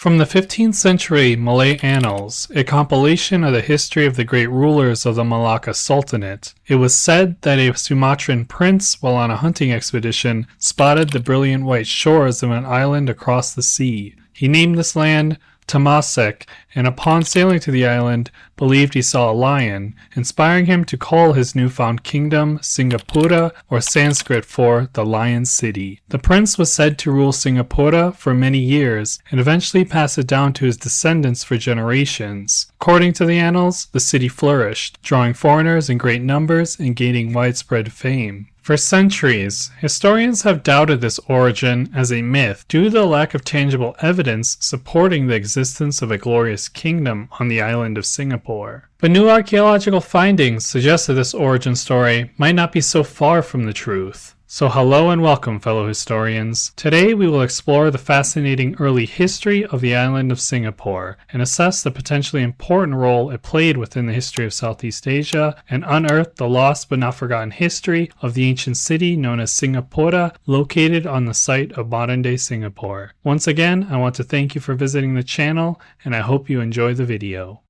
From the 15th century Malay Annals, a compilation of the history of the great rulers of the Malacca Sultanate, it was said that a Sumatran prince, while on a hunting expedition, spotted the brilliant white shores of an island across the sea. He named this land Temasek, and upon sailing to the island, believed he saw a lion, inspiring him to call his newfound kingdom Singapura, or Sanskrit for the Lion City. The prince was said to rule Singapura for many years, and eventually pass it down to his descendants for generations. According to the annals, the city flourished, drawing foreigners in great numbers and gaining widespread fame. For centuries, historians have doubted this origin as a myth due to the lack of tangible evidence supporting the existence of a glorious kingdom on the island of Singapore. But new archaeological findings suggest that this origin story might not be so far from the truth. So hello and welcome, fellow historians. Today we will explore the fascinating early history of the island of Singapore and assess the potentially important role it played within the history of Southeast Asia and unearth the lost but not forgotten history of the ancient city known as Singapura, located on the site of modern-day Singapore. Once again, I want to thank you for visiting the channel, and I hope you enjoy the video.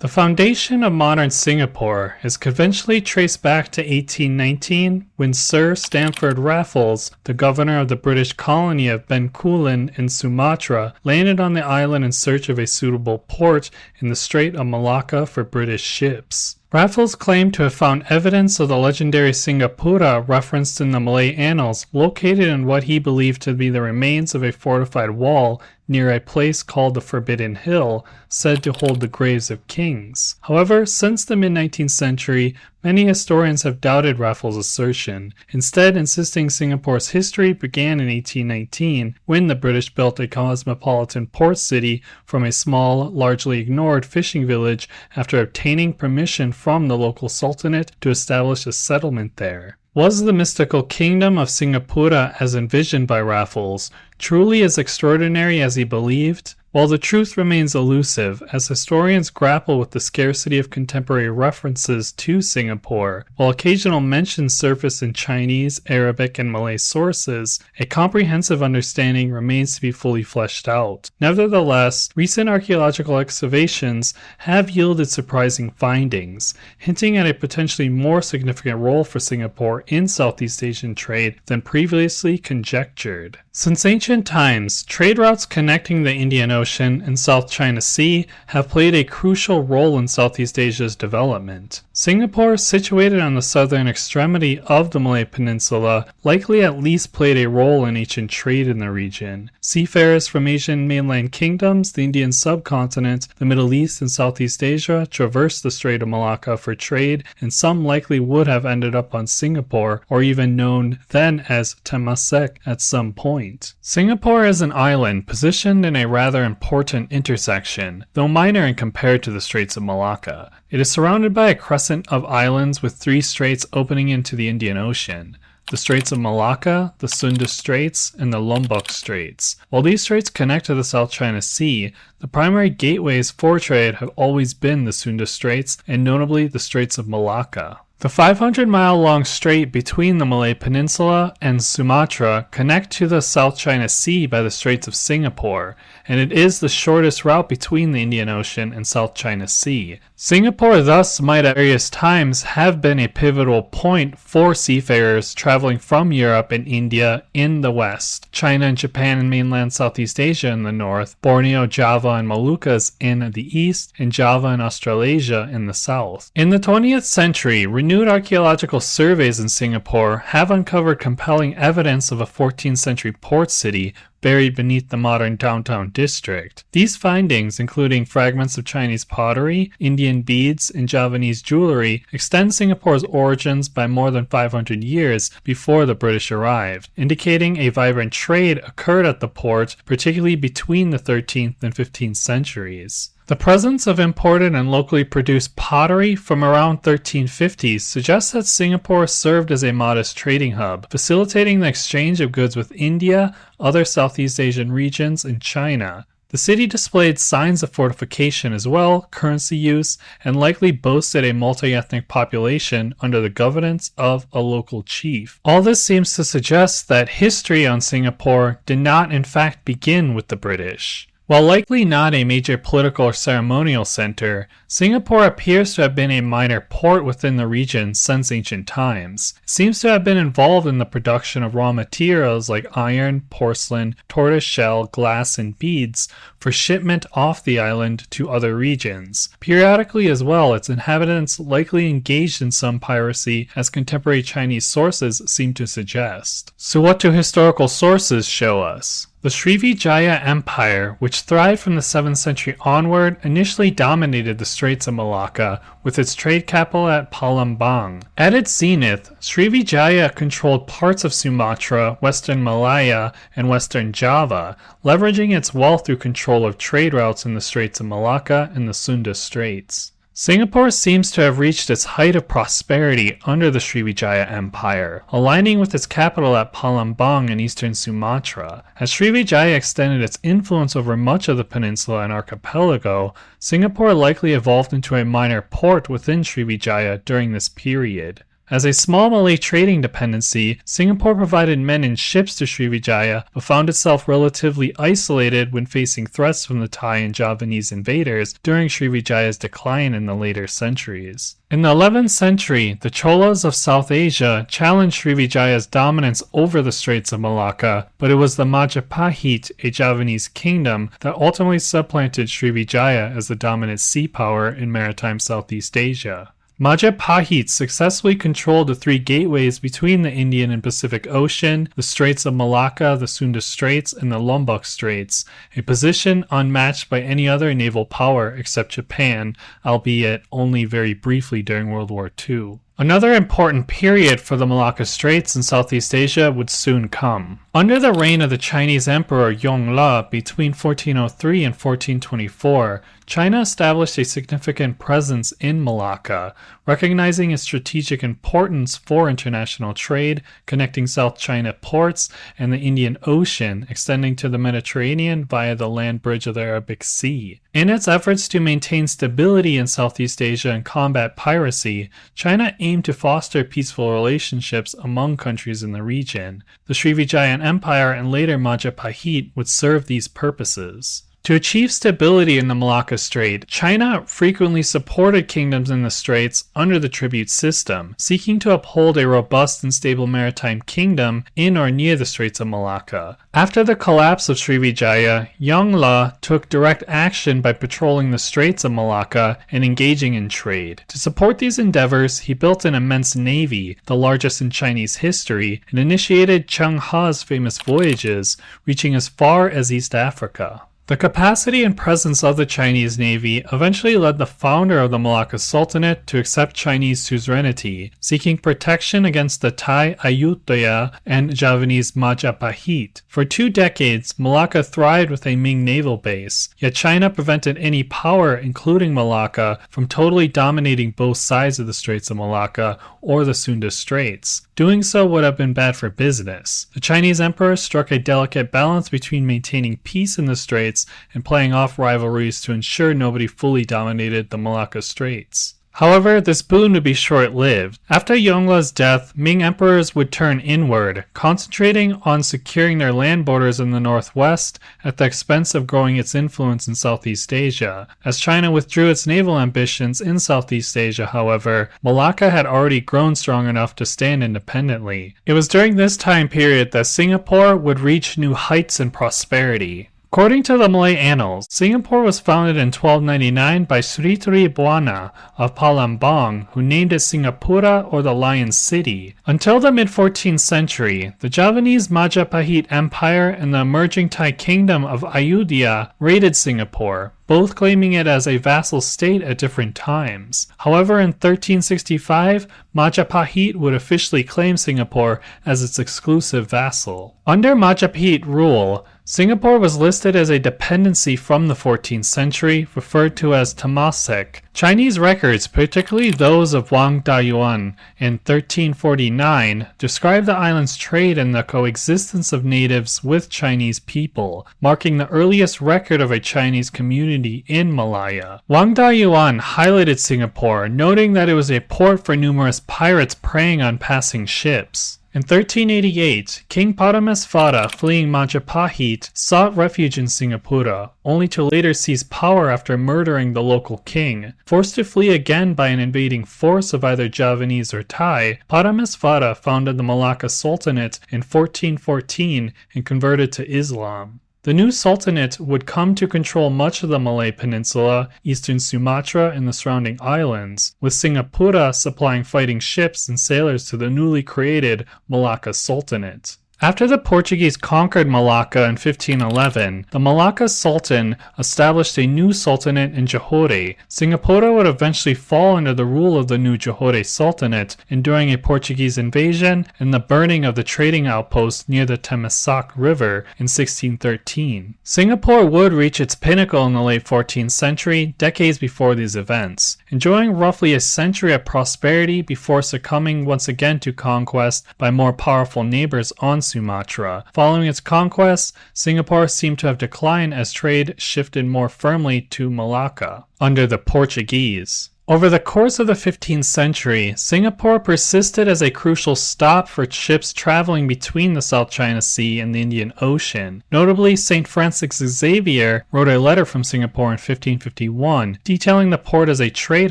The foundation of modern Singapore is conventionally traced back to 1819 when Sir Stamford Raffles, the governor of the British colony of Bencoolen in Sumatra, landed on the island in search of a suitable port in the Strait of Malacca for British ships. Raffles claimed to have found evidence of the legendary Singapura referenced in the Malay Annals located in what he believed to be the remains of a fortified wall near a place called the Forbidden Hill, said to hold the graves of kings. However, since the mid-19th century, many historians have doubted Raffles' assertion, instead insisting Singapore's history began in 1819 when the British built a cosmopolitan port city from a small, largely ignored fishing village after obtaining permission from the local sultanate to establish a settlement there. Was the mystical kingdom of Singapura as envisioned by Raffles truly as extraordinary as he believed? While the truth remains elusive, as historians grapple with the scarcity of contemporary references to Singapore, while occasional mentions surface in Chinese, Arabic, and Malay sources, a comprehensive understanding remains to be fully fleshed out. Nevertheless, recent archaeological excavations have yielded surprising findings, hinting at a potentially more significant role for Singapore in Southeast Asian trade than previously conjectured. Since ancient times, trade routes connecting the Indian Ocean and South China Sea have played a crucial role in Southeast Asia's development. Singapore, situated on the southern extremity of the Malay Peninsula, likely at least played a role in ancient trade in the region. Seafarers from Asian mainland kingdoms, the Indian subcontinent, the Middle East, and Southeast Asia traversed the Strait of Malacca for trade, and some likely would have ended up on Singapore, or even known then as Temasek at some point. Singapore is an island positioned in a rather important intersection, though minor in compared to the Straits of Malacca. It is surrounded by a crescent of islands with three straits opening into the Indian Ocean: the Straits of Malacca, the Sunda Straits, and the Lombok Straits. While these straits connect to the South China Sea, the primary gateways for trade have always been the Sunda Straits, and notably the Straits of Malacca. The 500-mile-long strait between the Malay Peninsula and Sumatra connect to the South China Sea by the Straits of Singapore, and it is the shortest route between the Indian Ocean and South China Sea. Singapore thus might at various times have been a pivotal point for seafarers traveling from Europe and India in the west, China and Japan and mainland Southeast Asia in the north, Borneo, Java, and Moluccas in the east, and Java and Australasia in the south. In the 20th century, renewed archaeological surveys in Singapore have uncovered compelling evidence of a 14th century port city buried beneath the modern downtown district. These findings, including fragments of Chinese pottery, Indian beads, and Javanese jewelry, extend Singapore's origins by more than 500 years before the British arrived, indicating a vibrant trade occurred at the port, particularly between the 13th and 15th centuries. The presence of imported and locally produced pottery from around 1350s suggests that Singapore served as a modest trading hub, facilitating the exchange of goods with India, other Southeast Asian regions, and China. The city displayed signs of fortification as well, currency use, and likely boasted a multi-ethnic population under the governance of a local chief. All this seems to suggest that history on Singapore did not in fact begin with the British. While likely not a major political or ceremonial center, Singapore appears to have been a minor port within the region since ancient times. It seems to have been involved in the production of raw materials like iron, porcelain, tortoise shell, glass, and beads for shipment off the island to other regions. Periodically as well, its inhabitants likely engaged in some piracy, as contemporary Chinese sources seem to suggest. So what do historical sources show us? The Srivijaya Empire, which thrived from the 7th century onward, initially dominated the Straits of Malacca, with its trade capital at Palembang. At its zenith, Srivijaya controlled parts of Sumatra, western Malaya, and western Java, leveraging its wealth through control of trade routes in the Straits of Malacca and the Sunda Straits. Singapore seems to have reached its height of prosperity under the Srivijaya Empire, aligning with its capital at Palembang in eastern Sumatra. As Srivijaya extended its influence over much of the peninsula and archipelago, Singapore likely evolved into a minor port within Srivijaya during this period. As a small Malay trading dependency, Singapore provided men and ships to Srivijaya, but found itself relatively isolated when facing threats from the Thai and Javanese invaders during Srivijaya's decline in the later centuries. In the 11th century, the Cholas of South Asia challenged Srivijaya's dominance over the Straits of Malacca, but it was the Majapahit, a Javanese kingdom, that ultimately supplanted Srivijaya as the dominant sea power in maritime Southeast Asia. Majapahit successfully controlled the three gateways between the Indian and Pacific Ocean, the Straits of Malacca, the Sunda Straits, and the Lombok Straits, a position unmatched by any other naval power except Japan, albeit only very briefly during World War II. Another important period for the Malacca Straits in Southeast Asia would soon come. Under the reign of the Chinese Emperor Yongle between 1403 and 1424, China established a significant presence in Malacca, recognizing its strategic importance for international trade, connecting South China ports and the Indian Ocean, extending to the Mediterranean via the land bridge of the Arabic Sea. In its efforts to maintain stability in Southeast Asia and combat piracy, China aimed to foster peaceful relationships among countries in the region. The Srivijayan Empire and later Majapahit would serve these purposes. To achieve stability in the Malacca Strait, China frequently supported kingdoms in the straits under the tribute system, seeking to uphold a robust and stable maritime kingdom in or near the Straits of Malacca. After the collapse of Srivijaya, Yongle took direct action by patrolling the Straits of Malacca and engaging in trade. To support these endeavors, he built an immense navy, the largest in Chinese history, and initiated Cheng He's famous voyages, reaching as far as East Africa. The capacity and presence of the Chinese Navy eventually led the founder of the Malacca Sultanate to accept Chinese suzerainty, seeking protection against the Thai Ayutthaya and Javanese Majapahit. For 2 decades, Malacca thrived with a Ming naval base, yet China prevented any power, including Malacca, from totally dominating both sides of the Straits of Malacca or the Sunda Straits. Doing so would have been bad for business. The Chinese emperor struck a delicate balance between maintaining peace in the straits and playing off rivalries to ensure nobody fully dominated the Malacca Straits. However, this boon would be short-lived. After Yongle's death, Ming emperors would turn inward, concentrating on securing their land borders in the northwest at the expense of growing its influence in Southeast Asia. As China withdrew its naval ambitions in Southeast Asia, however, Malacca had already grown strong enough to stand independently. It was during this time period that Singapore would reach new heights in prosperity. According to the Malay Annals, Singapore was founded in 1299 by Sri Buana of Palembang, who named it Singapura or the Lion City. Until the mid-14th century, the Javanese Majapahit Empire and the emerging Thai kingdom of Ayutthaya raided Singapore, both claiming it as a vassal state at different times. However, in 1365, Majapahit would officially claim Singapore as its exclusive vassal. Under Majapahit rule, Singapore was listed as a dependency from the 14th century, referred to as Temasek. Chinese records, particularly those of Wang Dayuan in 1349, describe the island's trade and the coexistence of natives with Chinese people, marking the earliest record of a Chinese community in Malaya. Wang Dayuan highlighted Singapore, noting that it was a port for numerous pirates preying on passing ships. In 1388, King Paramasvara, fleeing Majapahit, sought refuge in Singapura, only to later seize power after murdering the local king. Forced to flee again by an invading force of either Javanese or Thai, Paramasvara founded the Malacca Sultanate in 1414 and converted to Islam. The new sultanate would come to control much of the Malay Peninsula, eastern Sumatra, and the surrounding islands, with Singapura supplying fighting ships and sailors to the newly created Malacca Sultanate. After the Portuguese conquered Malacca in 1511, the Malacca Sultan established a new sultanate in Johore. Singapura would eventually fall under the rule of the new Johore Sultanate, enduring a Portuguese invasion and the burning of the trading outpost near the Temasak River in 1613. Singapore would reach its pinnacle in the late 14th century, decades before these events, enjoying roughly a century of prosperity before succumbing once again to conquest by more powerful neighbors on Sumatra. Following its conquests, Singapore seemed to have declined as trade shifted more firmly to Malacca under the Portuguese. Over the course of the 15th century, Singapore persisted as a crucial stop for ships traveling between the South China Sea and the Indian Ocean. Notably, St. Francis Xavier wrote a letter from Singapore in 1551, detailing the port as a trade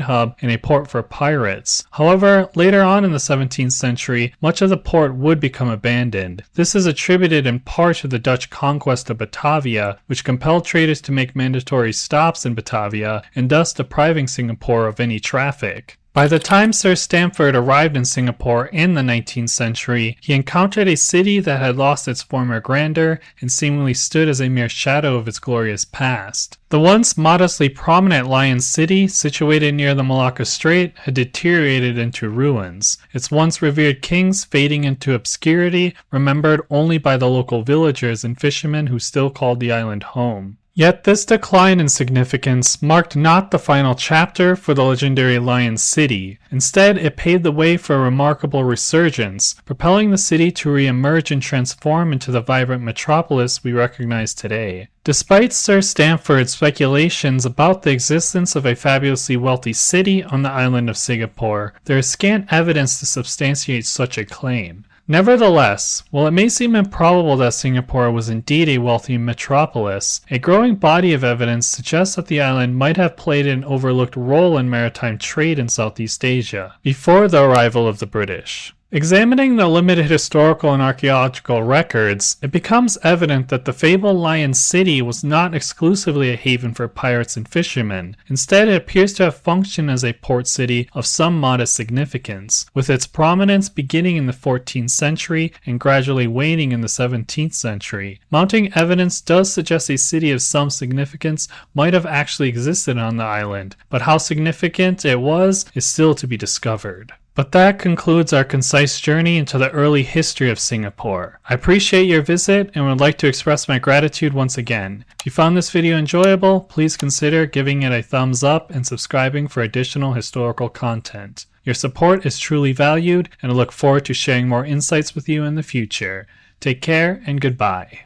hub and a port for pirates. However, later on in the 17th century, much of the port would become abandoned. This is attributed in part to the Dutch conquest of Batavia, which compelled traders to make mandatory stops in Batavia, and thus depriving Singapore of any traffic. By the time Sir Stamford arrived in Singapore in the 19th century, he encountered a city that had lost its former grandeur and seemingly stood as a mere shadow of its glorious past. The once modestly prominent Lion City, situated near the Malacca Strait, had deteriorated into ruins, its once revered kings fading into obscurity, remembered only by the local villagers and fishermen who still called the island home. Yet this decline in significance marked not the final chapter for the legendary Lion City. Instead, it paved the way for a remarkable resurgence, propelling the city to re-emerge and transform into the vibrant metropolis we recognize today. Despite Sir Stamford's speculations about the existence of a fabulously wealthy city on the island of Singapore, there is scant evidence to substantiate such a claim. Nevertheless, while it may seem improbable that Singapore was indeed a wealthy metropolis, a growing body of evidence suggests that the island might have played an overlooked role in maritime trade in Southeast Asia before the arrival of the British. Examining the limited historical and archaeological records, it becomes evident that the fabled Lion City was not exclusively a haven for pirates and fishermen. Instead, it appears to have functioned as a port city of some modest significance, with its prominence beginning in the 14th century and gradually waning in the 17th century. Mounting evidence does suggest a city of some significance might have actually existed on the island, but how significant it was is still to be discovered. But that concludes our concise journey into the early history of Singapore. I appreciate your visit and would like to express my gratitude once again. If you found this video enjoyable, please consider giving it a thumbs up and subscribing for additional historical content. Your support is truly valued, and I look forward to sharing more insights with you in the future. Take care and goodbye.